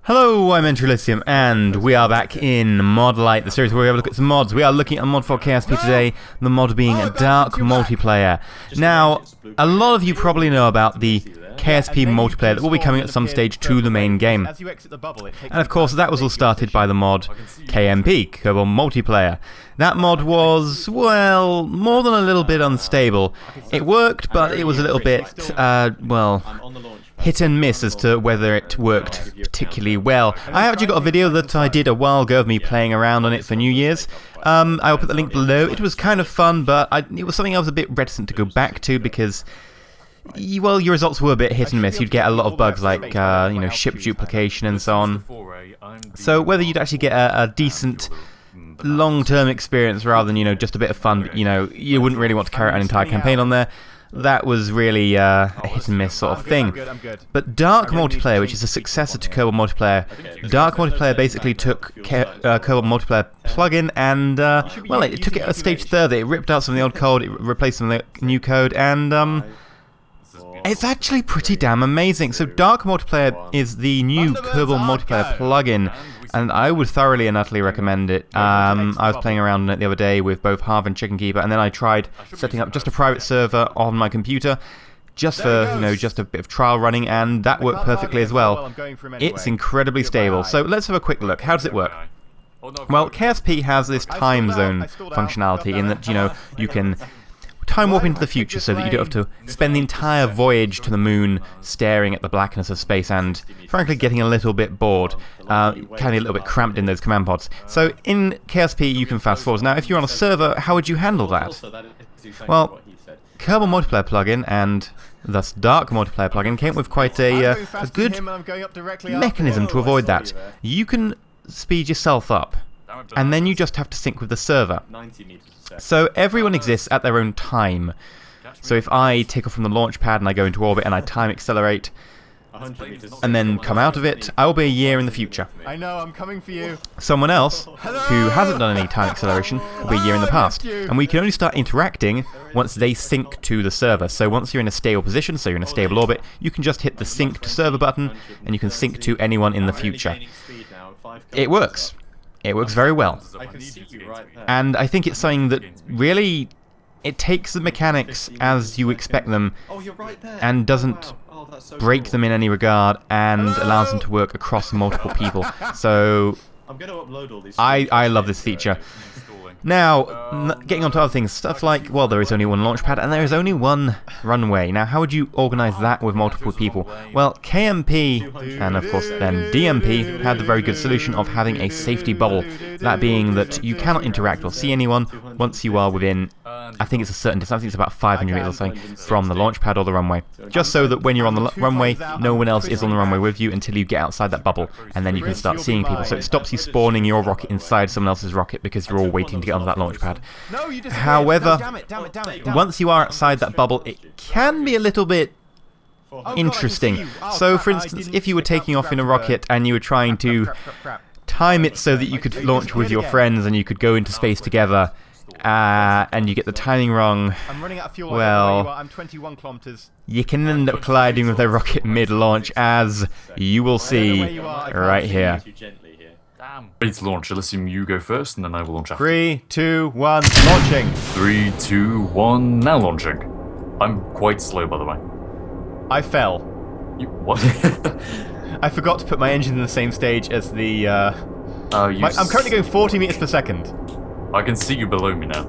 Hello, I'm EnterElysium, and we are back in Modlight, the series where we have a look at some mods. We are looking at a mod for KSP today, the mod being Dark Multiplayer. Now, a lot of you probably know about the KSP multiplayer that will be coming at some stage to the main game. And of course, that was all started by the mod KMP, Kerbal Multiplayer. That mod was, well, more than a little bit unstable. It worked, but it was a little bit, well, hit and miss as to whether it worked particularly well. I actually got a video that I did a while ago of me playing around on it for New Year's. I will put the link below. It was kind of fun, but it was something I was a bit reticent to go back to because, well, your results were a bit hit and miss. You'd get a lot of bugs like, you know, ship duplication and so on. So whether you'd actually get a decent long-term experience rather than, you know, just a bit of fun, but, you know, you wouldn't really want to carry out an entire campaign on there. That was really a hit and miss sort of thing. But Dark Multiplayer, which is a successor to Kerbal Multiplayer, Dark Multiplayer basically took Kerbal Multiplayer plugin and, well, it took it a stage further. It ripped out some of the old code, it replaced some of the new code, and it's actually pretty damn amazing. So Dark Multiplayer is the new Kerbal Multiplayer plugin, and I would thoroughly and utterly recommend it. I was playing around on it the other day with both Harv and Chicken Keeper, and then I tried setting up just a private server on my computer, just for, you know, just a bit of trial running, and that worked perfectly as well. It's incredibly stable. So let's have a quick look. How does it work? Well, KSP has this time zone functionality in that, you know, you can time warp into the future so that you don't have to spend the entire voyage to the moon staring at the blackness of space and, frankly, getting a little bit bored, kind of a little bit cramped in those command pods. So in KSP you can fast forward. Now if you're on a server, how would you handle that? Well, Kerbal Multiplayer plugin and thus Dark Multiplayer plugin came up with quite a good mechanism to avoid that. You can speed yourself up, and then you just have to sync with the server. So everyone exists at their own time. So if I take off from the launch pad and I go into orbit and I time accelerate and then come out of it, I will be a year in the future. I know, I'm coming for you. Someone else who hasn't done any time acceleration will be a year in the past. And we can only start interacting once they sync to the server. So once you're in a stable position, so you're in a stable orbit, you can just hit the sync to server button and you can sync to anyone in the future. It works. It works very well. And I think it's something that really, it takes the mechanics as you expect them and doesn't break them in any regard and allows them to work across multiple people. So I love this feature. Now, getting on to other things, stuff like, well, there is only one launch pad and there is only one runway. Now, how would you organise that with multiple people? Well, KMP, and of course then DMP, had the very good solution of having a safety bubble. That being that you cannot interact or see anyone once you are within, I think it's a certain distance, I think it's about 500 meters or something, from the launch pad or the runway. Just so that when you're on the runway, no one else is on the runway with you until you get outside that bubble, and then you can start seeing people. So it stops you spawning your rocket inside someone else's rocket because you're all waiting to get onto that launch pad. However, once you are outside that bubble, it can be a little bit interesting. So for instance, if you were taking off in a rocket and you were trying to time it so that you could launch with your friends and you could go into space together, and you get the timing wrong, well, I'm 21 kilometers. You can end up colliding with a rocket mid-launch, as you will see right here. Ready to launch. Elysium, you go first, and then I will launch after. 3, 2, 1, launching! 3, 2, 1, now launching. I'm quite slow, by the way. I fell. You, what? I forgot to put my engine in the same stage as the, I'm currently going 40 meters per second. I can see you below me now.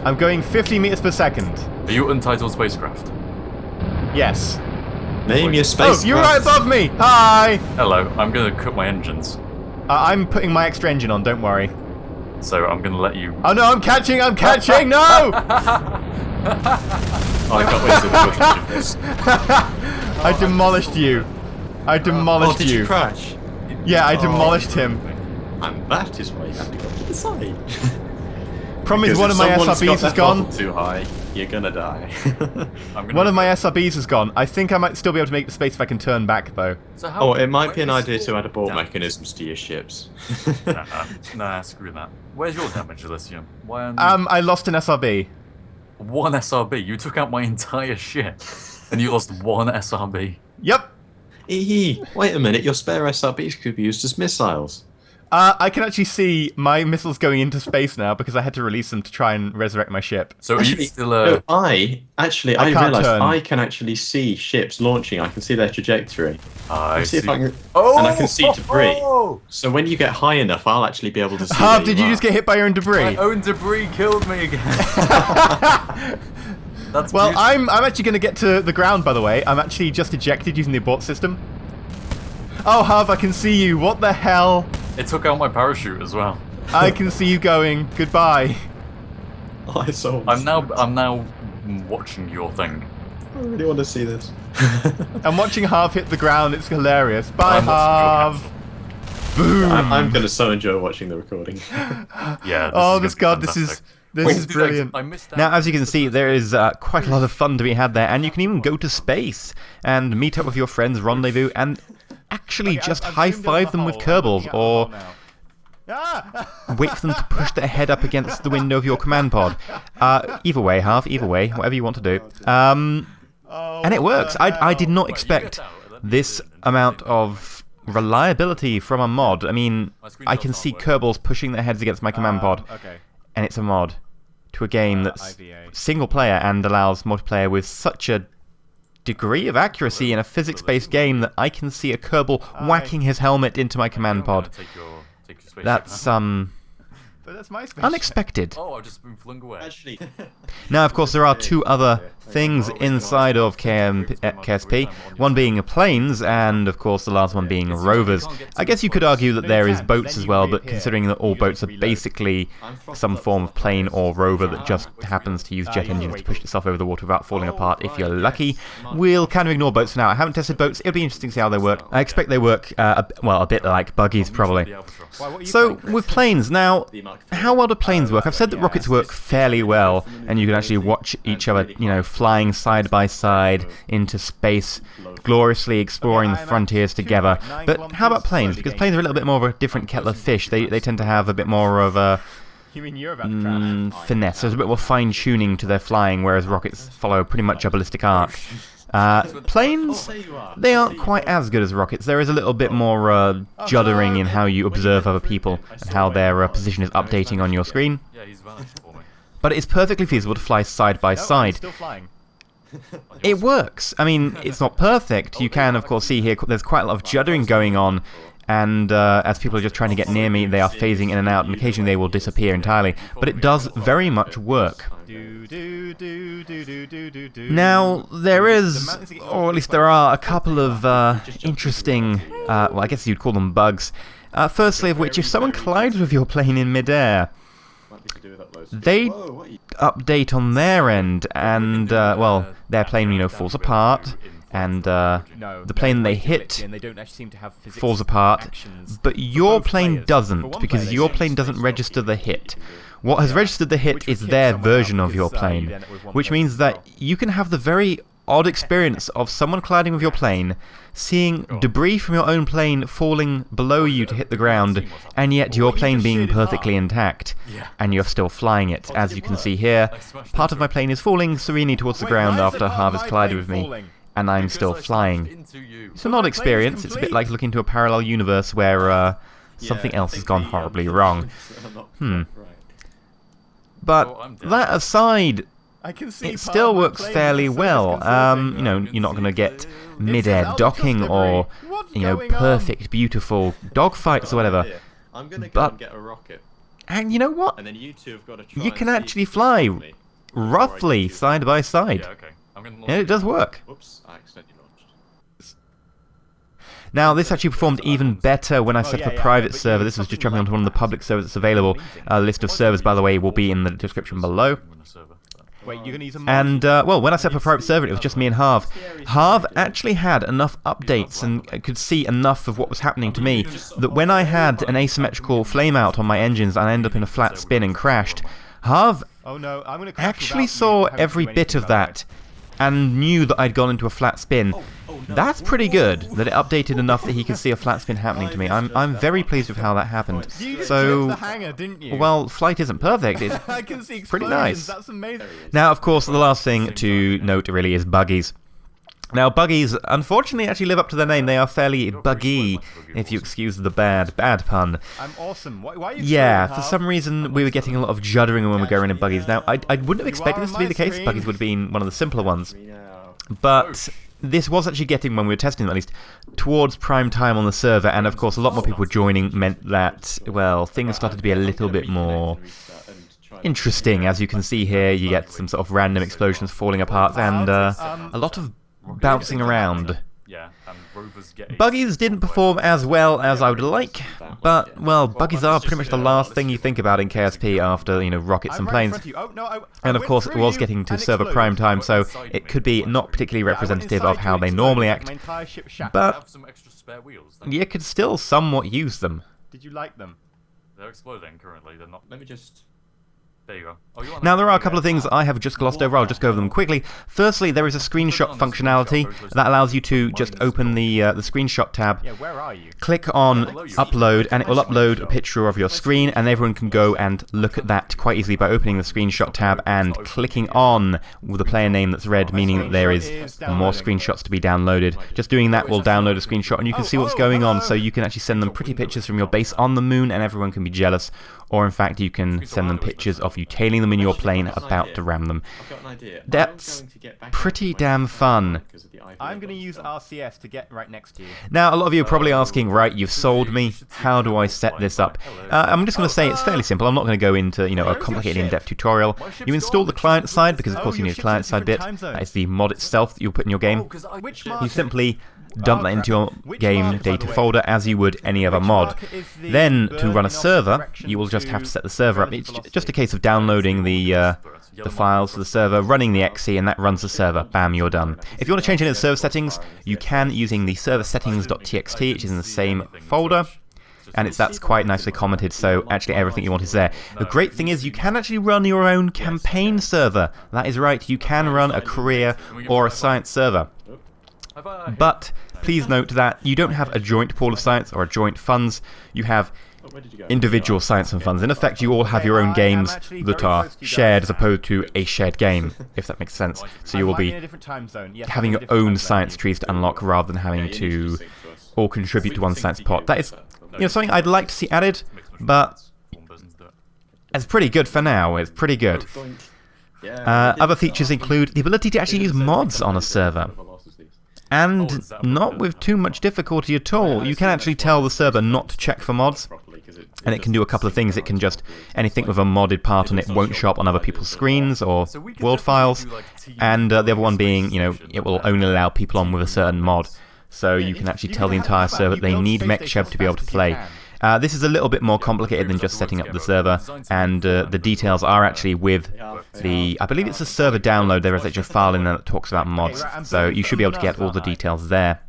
I'm going 50 meters per second. Are you Untitled Spacecraft? Yes. Name your spacecraft. Oh, you're right above me! Hi! Hello, I'm gonna cut my engines. I'm putting my extra engine on, don't worry. So I'm gonna let you... Oh no, I'm catching, no! I can't wait to do this. I demolished you. I demolished did you you. crash? Yeah, I demolished him. And that is why you have to go to the side. Problem is, one of my SRBs has gone. Too high, you're gonna die. One of my SRBs has gone. I think I might still be able to make the space if I can turn back, though. So how, oh, it might be an idea to add abort mechanisms to your ships. Nah, screw that. Where's your damage, Elysium? Why aren't I lost an SRB. One SRB? You took out my entire ship, and you lost one SRB? Yep. Wait a minute, your spare SRBs could be used as missiles. I can actually see my missiles going into space now because I had to release them to try and resurrect my ship. So are you still No, I can't realised turn. I can actually see ships launching. I can see their trajectory. I See if I can, Oh! and I can see debris. So when you get high enough, I'll actually be able to see. Harv, did you just get hit by your own debris? My own debris killed me again. That's Well, beautiful. I'm actually going to get to the ground, by the way. I'm actually just ejected using the abort system. Oh, Harv, I can see you. What the hell? It took out my parachute as well. I can see you going. Goodbye. Oh, I saw. I'm now watching your thing. I really want to see this. I'm watching Harv hit the ground. It's hilarious. Bye, I'm watching Harv. Boom. I'm going to so enjoy watching the recording. Yeah. Oh, this is brilliant. I missed that. Now, as you can see, there is quite a lot of fun to be had there, and you can even go to space and meet up with your friends, Rendezvous, and actually just high-five them with Kerbals, or wait for them to push their head up against the window of your command pod. Either way, Harv, either way, whatever you want to do. And it works. I did not expect this amount of reliability from a mod. I mean, I can see Kerbals pushing their heads against my command pod, and it's a mod to a game that's single player and allows multiplayer with such a degree of accuracy in a physics-based game that I can see a Kerbal whacking his helmet into my command pod. That's But that's my spaceship. unexpected. Oh, I've just been flung away. Actually, Now, of course, there are two other things inside of KSP, one being planes, and of course the last one being rovers. I guess you could argue that there is boats as well, but considering that all boats are basically some form of plane or rover that just happens to use jet engines to push itself over the water without falling apart if you're lucky, we'll kind of ignore boats for now. I haven't tested boats. It'll be interesting to see how they work. I expect they work, well, a bit like buggies, probably. So, with planes, now, how well do planes work? I've said that rockets work fairly well, and you can actually watch each other, you know, flying side by side into space, gloriously exploring the frontiers together. But how about planes? Because planes are a little bit more of a different kettle of fish. They tend to have a bit more of a finesse. There's a bit more fine-tuning to their flying, whereas rockets follow pretty much a ballistic arc. Planes, they aren't quite as good as rockets. There is a little bit more juddering in how you observe other people and how their position is updating on your screen. Yeah, he's vanished for me. But it's perfectly feasible to fly side by side. Still flying. It works. I mean, it's not perfect. You can, of course, see here there's quite a lot of juddering going on. And as people are just trying to get near me, they are phasing in and out, and occasionally they will disappear entirely. But it does very much work. Now, there is, or at least there are, a couple of interesting, well, I guess you'd call them bugs. Firstly of which, if someone collides with your plane in midair, they update on their end, and, well, their plane, you know, falls apart, and the plane they hit falls apart, but your plane doesn't, because your plane doesn't register the hit. What has registered the hit is their version of your plane, which means that you can have the very odd experience of someone colliding with your plane, seeing debris from your own plane falling below you to hit the ground, and yet your plane being perfectly intact, and you're still flying it. As you can see here, part of my plane is falling serenely towards the ground after Harv has collided with me, and I'm still flying. It's an odd experience. It's a bit like looking into a parallel universe where something else has gone horribly wrong. But that aside, it still works fairly well. You know, you're not going to get mid-air docking or, you know, perfect, beautiful dogfights or whatever. I'm going to go and get a rocket. And you know what? And then you two have got to try You can actually fly roughly side by side. Yeah, okay. I'm gonna launch And it does work. Oops, I accidentally launched. Now, this actually performed even better when I set up a private server. This was just jumping onto one of the public servers that's available. A list of servers, by the way, will be in the description below. Wait, you're gonna use a mod? And, well, when I set up a private server, it was just me and Harv. Harv actually had enough updates and could see enough of what was happening to me that when I had an asymmetrical flameout on my engines and I ended up in a flat spin and crashed, Harv Oh no, I'm gonna crash actually without saw you having to every do bit anything of about that and knew that I'd gone into a flat spin. That's pretty good, that it updated enough that he could see a flat spin happening to me. I'm very pleased with how that happened. it. You So, the hangar, didn't you? well, flight isn't perfect. It's I can see pretty explosions. nice. That's amazing. Now, of course, the last thing to note really is buggies. Now, buggies, unfortunately, actually live up to their name. They are fairly buggy, if you excuse the bad pun. I'm awesome. Why are you Yeah, for some reason, we were getting a lot of juddering when we were going in buggies. Now, I wouldn't have expected this to be the case. Buggies would have been one of the simpler ones. But this was actually getting, when we were testing them at least, towards prime time on the server. And, of course, a lot more people joining meant that, well, things started to be a little bit more interesting. As you can see here, you get some sort of random explosions falling apart and a lot of bouncing around. Buggies didn't perform as well as I would like, but, well, buggies are pretty much the last thing you think about in KSP after, rockets and planes. And of course, it was getting to server prime time, so it could be not particularly representative of how they normally act, but you could still somewhat use them. Did you like them? They're exploding currently, they're not... Let me just... There you go. Oh, now, there are a couple of things I have just glossed over. I'll just go over them quickly. Firstly, there is a screenshot functionality that allows you to just open the screenshot tab. Yeah, where are you? Click on upload, and it will upload a picture of your screen, and everyone can go and look at that quite easily by opening the screenshot tab and clicking on with the player name that's red, meaning that there is more screenshots to be downloaded. Just doing that will download a screenshot, and you can see what's going on, so you can actually send them pretty pictures from your base on the moon, and everyone can be jealous. Or, in fact, you can send them pictures of you tailing them in your plane about to ram them. That's pretty damn fun. I'm going to use RCS to get right next to you. Now, a lot of you are probably asking, right, you've sold me. How do I set this up? I'm just going to say it's fairly simple. I'm not going to go into, a complicated in-depth tutorial. You install the client side, because, of course, you need a client side bit. That is the mod itself that you'll put in your game. You simply dump that into your game data folder as you would any other mod. Then, to run a server, you will just have to set the server up. It's just a case of downloading the files to the server, running the exe, and that runs the server. Bam, you're done. If you want to change any of the server settings, you can using the server settings.txt, which is in the same folder. And that's quite nicely commented, so actually everything you want is there. The great thing is you can actually run your own campaign server. That is right, you can run a career or a science server. But please note that you don't have a joint pool of science or a joint funds. You have individual science and funds. In effect, you all have your own games that are shared as opposed to a shared game, if that makes sense. So you will be having your own science trees to unlock rather than having to all contribute to one science pot. That is something I'd like to see added, but it's pretty good for now. It's pretty good. Other features include the ability to actually use mods on a server. And not with too much difficulty at all. You can actually tell the server not to check for mods, and it can do a couple of things. It can just, anything with a modded part on it won't show up on other people's screens or world files, and the other one being, it will only allow people on with a certain mod. So you can actually tell the entire server that they need MechSheb to be able to play. This is a little bit more complicated than just setting up the server, and the details are actually with the, I believe it's a server download. There is actually a file in there that talks about mods, so you should be able to get all the details there.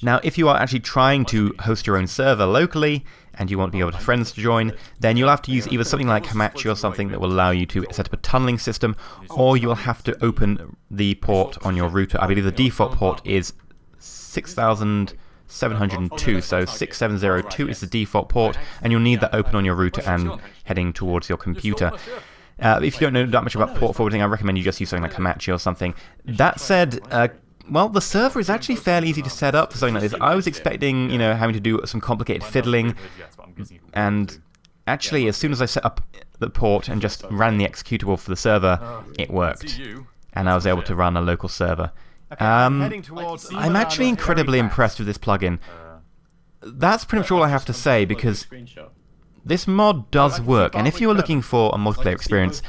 Now, if you are actually trying to host your own server locally, and you want to be able to friends to join, then you'll have to use either something like Hamachi or something that will allow you to set up a tunneling system, or you'll have to open the port on your router. I believe the default port is 6702, so 6702 is the default port, and you'll need that open on your router and heading towards your computer. If you don't know that much about port forwarding, I recommend you just use something like Hamachi or something. That said, well, the server is actually fairly easy to set up for something like this. I was expecting, having to do some complicated fiddling, and actually, as soon as I set up the port and just ran the executable for the server, it worked, and I was able to run a local server. I'm actually incredibly impressed with this plugin. That's pretty much all I have to say, because this mod does work, and if you were looking for a multiplayer experience,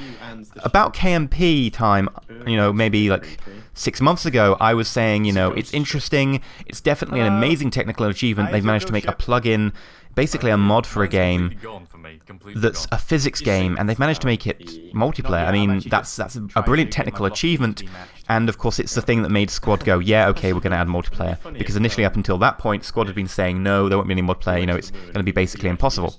about KMP time, maybe like 6 months ago, I was saying, it's interesting, it's definitely an amazing technical achievement. They've managed to make a plugin, basically a mod for a game that's a physics game, and they've managed to make it multiplayer. I mean, that's a brilliant technical achievement, and of course it's the thing that made Squad go, yeah, okay, we're going to add multiplayer, because initially up until that point, Squad had been saying, no, there won't be any multiplayer, it's going to be basically impossible.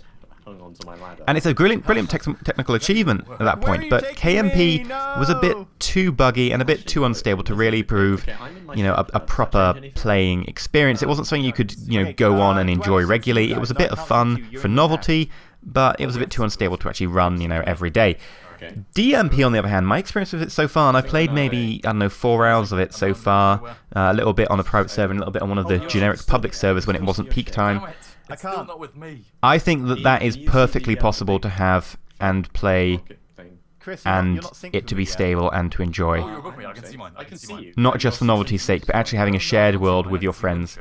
And it's a brilliant technical achievement at that point, but KMP was a bit too buggy and a bit too unstable to really prove, a proper playing experience. It wasn't something you could, go on and enjoy regularly. It was a bit of fun for novelty, but it was a bit too unstable to actually run, every day. Okay. DMP, on the other hand, my experience with it so far, and I've played maybe, I don't know, 4 hours of it so far, a little bit on a private server and a little bit on one of the generic public servers when it wasn't peak time. It's still not with me. I think that that is perfectly possible to have and play, Okay, fine. Chris, and you're not synced it to with be me yet. stable and to enjoy. Oh, you're above me. I can see mine. I can see you. Not just for novelty's sake, but actually having a shared world with your friends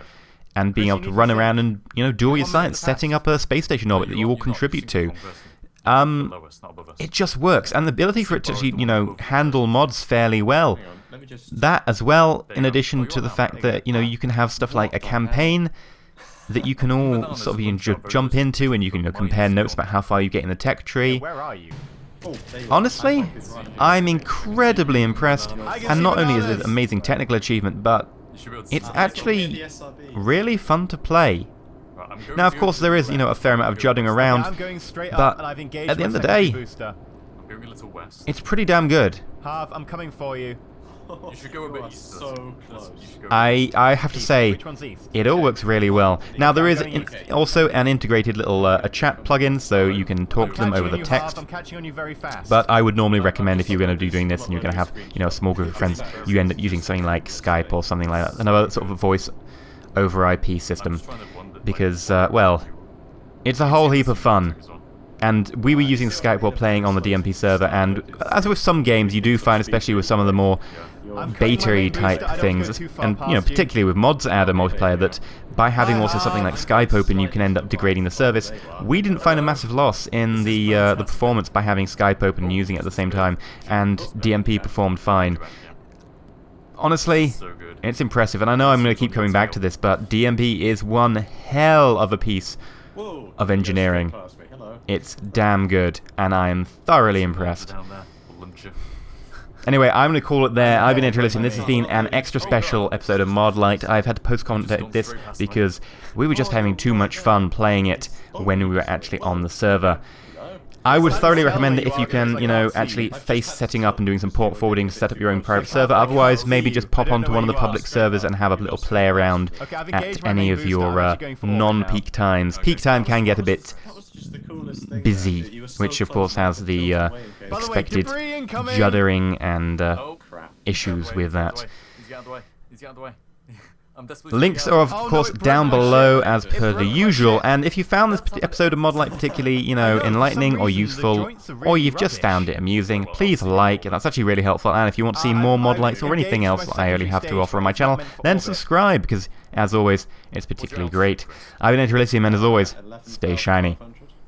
and being able to run around and, you know, do all your science, setting up a space station orbit that you all contribute to. It just works, and the ability for it to actually, you know, handle mods fairly well. Hang on, let me just... That as well, in addition to the fact that, you know, you can have stuff like a campaign that you can all sort of jump into, and you can, you know, compare notes about how far you get in the tech tree. Where are you? Oh, there you are. Honestly, I'm incredibly impressed, and not only is it an amazing technical achievement, but it's actually really fun to play. Now, of course, there is, you know, a fair amount of judding I'm around, going straight but up, and I've engaged at the my end of the secondary day, booster. I'm going a little west. it's pretty damn good. Harv, I'm coming for you. You should go a bit east. So close. You should go I have to say, Which one's east? it all works really well. Now, there is also an integrated little a chat plugin, so you can talk to them over the text. I'm catching on you very fast. But I would normally recommend, if you're going to be doing this and you're going to have, you know, a small group of friends, you end up using something like Skype or something like that, another sort of a voice over IP system, because, well, it's a whole heap of fun. And we were using Skype while playing on the DMP server, and as with some games, you do find, especially with some of the more beta-y type things, and, you know, particularly with mods add a multiplayer, that by having also something like Skype open, you can end up degrading the service. We didn't find a massive loss in the performance by having Skype open and using it at the same time, and DMP performed fine. Honestly, it's impressive, and I know I'm going to keep coming back to this, but DMP is one hell of a piece of engineering. It's damn good, and I am thoroughly impressed. Anyway, I'm going to call it there. I've been EnterElysium. This has been an extra special episode of Modlight. I've had to post-commentate this because we were just having too much fun playing it when we were actually on the server. I would thoroughly recommend it if you can, you know, actually face setting up and doing some port forwarding to set up your own private server. Otherwise, maybe just pop onto one of the public servers and have a little play around at any of your non-peak times. Peak time can get a bit busy, which of course has the expected juddering and issues with that. Links are, of course, down below as per the usual, and if you found this episode of Modlight particularly, you know, enlightening or useful, or you've just found it amusing, please like, that's actually really helpful, and if you want to see more Modlights or anything else I really have to offer on my channel, then subscribe, because, as always, it's particularly great. I've been EnterElysium, and as always, stay shiny.